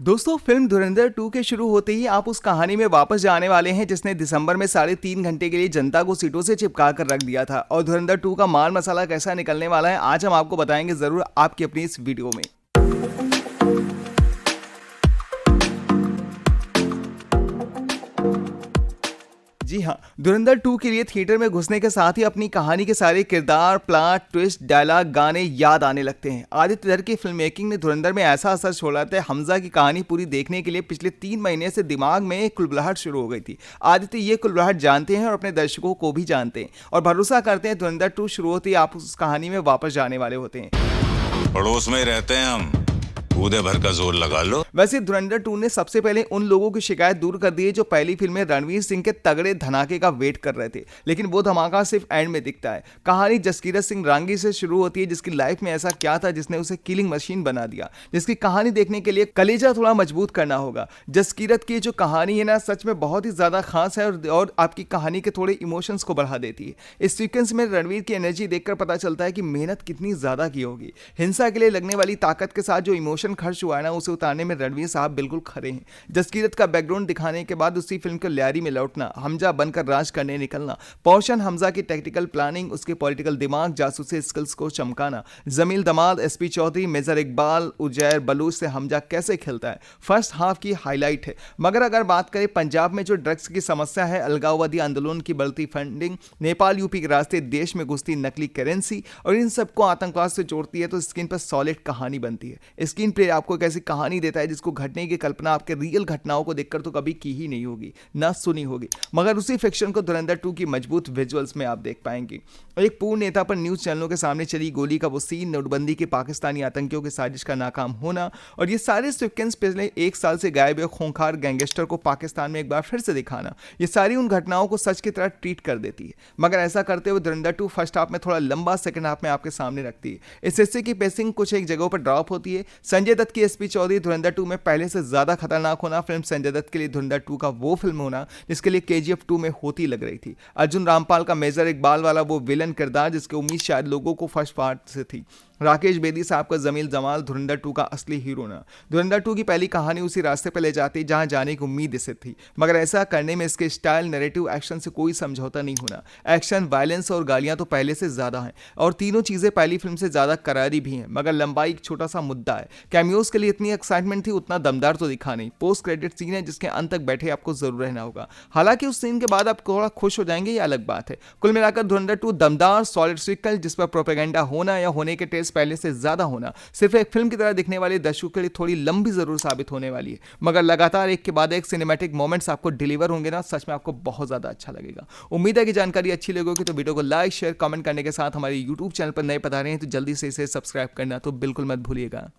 दोस्तों फिल्म धुरंधर 2 के शुरू होते ही आप उस कहानी में वापस जाने वाले हैं जिसने दिसंबर में 3.5 घंटे के लिए जनता को सीटों से चिपका कर रख दिया था। और धुरंधर 2 का माल मसाला कैसा निकलने वाला है आज हम आपको बताएंगे जरूर आपकी अपनी इस वीडियो में। जी हाँ, धुरंधर 2 के लिए थिएटर में घुसने के साथ ही अपनी कहानी के सारे किरदार, प्लॉट, ट्विस्ट, डायलॉग, गाने याद आने लगते हैं। आदित्य धर की फिल्म मेकिंग ने धुरंधर में ऐसा असर छोड़ा था। हमजा की कहानी पूरी देखने के लिए पिछले 3 महीने से दिमाग में एक कुलबुलाहट शुरू हो गई थी। आदित्य ये कुलबुलाहट जानते हैं और अपने दर्शकों को भी जानते हैं और भरोसा करते हैं धुरंधर 2 शुरू होते ही आप उस कहानी में वापस जाने वाले होते हैं। पड़ोस में रहते हैं हम, कूदे भर का जोर लगा लो। वैसे धुरंधर 2 ने सबसे पहले उन लोगों की शिकायत दूर कर दी है जो पहली फिल्म में रणवीर सिंह के तगड़े धमाके का वेट कर रहे थे, लेकिन वो धमाका सिर्फ एंड में दिखता है। कहानी जसकीरत सिंह रांगी से शुरू होती है जिसकी लाइफ में ऐसा क्या था जिसने उसे किलिंग मशीन बना दिया, जिसकी कहानी देखने के लिए कलेजा थोड़ा मजबूत करना होगा। जसकीरत की जो कहानी है ना सच में बहुत ही ज्यादा खास है और आपकी कहानी के थोड़े इमोशंस को बढ़ा देती है। इस सीक्वेंस में रणवीर की एनर्जी देखकर पता चलता है कि मेहनत कितनी ज्यादा की होगी। हिंसा के लिए लगने वाली ताकत के साथ जो इमोशन खर्च हुआ है ना उसे उतारने में रणवीर साहब बिल्कुल खरे हैं। जसकीरत का बैकग्राउंड दिखाने के बाद उसी फिल्म के लियारी में लौटना, हमजा बनकर राज करने निकलना, पोर्शन हमजा की टेक्निकल प्लानिंग, उसके पॉलिटिकल दिमाग, जासूसी स्किल्स को चमकाना, जमील दमाद, एसपी चौधरी, मेजर इकबाल, उजैर बलूच से हमजा कैसे खेलता है, फर्स्ट हाफ की हाईलाइट है। मगर अगर बात करें पंजाब में जो ड्रग्स की समस्या है, अलगाववादी आंदोलन की बढ़ती फंडिंग, नेपाल यूपी के रास्ते देश में घुसती नकली करेंसी और इन सबको आतंकवाद से जोड़ती है तो स्क्रीन पर सॉलिड कहानी बनती है। स्क्रीन प्ले आपको एक ऐसी कहानी देता है जिसको घटने की कल्पना आपके रियल घटनाओं को देखकर तो कभी की ही नहीं होगी, ना सुनी होगी, मगर उसी फिक्शन को धुरंधर 2 की मजबूत विजुअल्स में आप देख पाएंगे। एक पूर्ण नेता पर न्यूज चैनलों के सामने चली गोली का वो सीन, नोटबंदी के पाकिस्तानी आतंकियों की साजिश का नाकाम होना और ये सारे सीक्वेंस पिछले 1 साल से गायब हुए खूंखार गैंगस्टर को पाकिस्तान में एक बार फिर से दिखाना, ये सारी उन घटनाओं को सच की तरह ट्रीट कर देती है। मगर ऐसा करते हुए धुरंधर 2 फर्स्ट हाफ में थोड़ा लंबा, सेकंड हाफ में आपके सामने रखती है। इस हिस्से की पेसिंग कुछ एक जगहों पर ड्रॉप होती है। संजय दत्त की एसपी चौधरी धुरंधर 2 में पहले से ज्यादा खतरनाक होना फिल्म संजय दत्त के लिए धुरंधर 2 का वो फिल्म होना जिसके लिए केजीएफ 2 में होती लग रही थी। अर्जुन रामपाल का मेजर इकबाल वाला वो विलन किरदार जिसकी उम्मीद शायद लोगों को फर्स्ट पार्ट से थी। राकेश बेदी साहब का जमील जमाल धुरंधर 2 का असली हीरो ना। धुरंधर 2 की पहली कहानी उसी रास्ते पर ले जाती जहां जाने की उम्मीद इसे थी, मगर ऐसा करने में इसके स्टाइल, नैरेटिव, एक्शन से कोई समझौता नहीं होना। एक्शन, वायलेंस और गालियां तो पहले से ज्यादा हैं और तीनों चीजें पहली फिल्म से ज्यादा करारी भी हैं, मगर लंबाई एक छोटा सा मुद्दा है। कैमियोज के लिए इतनी एक्साइटमेंट थी, उतना दमदार तो दिखा नहीं। पोस्ट क्रेडिट सीन है जिसके अंत तक बैठे आपको जरूर रहना होगा। हालांकि उस सीन के बाद आप थोड़ा खुश हो जाएंगे, ये अलग बात है। कुल मिलाकर धुरंधर 2 दमदार, सॉलिड सीक्वल जिस पर प्रोपेगेंडा होना या होने के टेस्ट पहले से ज्यादा होना सिर्फ एक फिल्म की तरह दिखने वाले दर्शकों के लिए थोड़ी लंबी जरूर साबित होने वाली है, मगर लगातार एक के बाद एक सिनेमैटिक मोमेंट्स आपको डिलीवर होंगे ना, सच में आपको बहुत ज्यादा अच्छा लगेगा। उम्मीद है कि जानकारी अच्छी लगी होगी, तो वीडियो को लाइक, शेयर, कमेंट करने के साथ हमारे यूट्यूब चैनल पर नए पधारे हैं तो जल्दी से इसे सब्सक्राइब करना तो बिल्कुल मत भूलिएगा।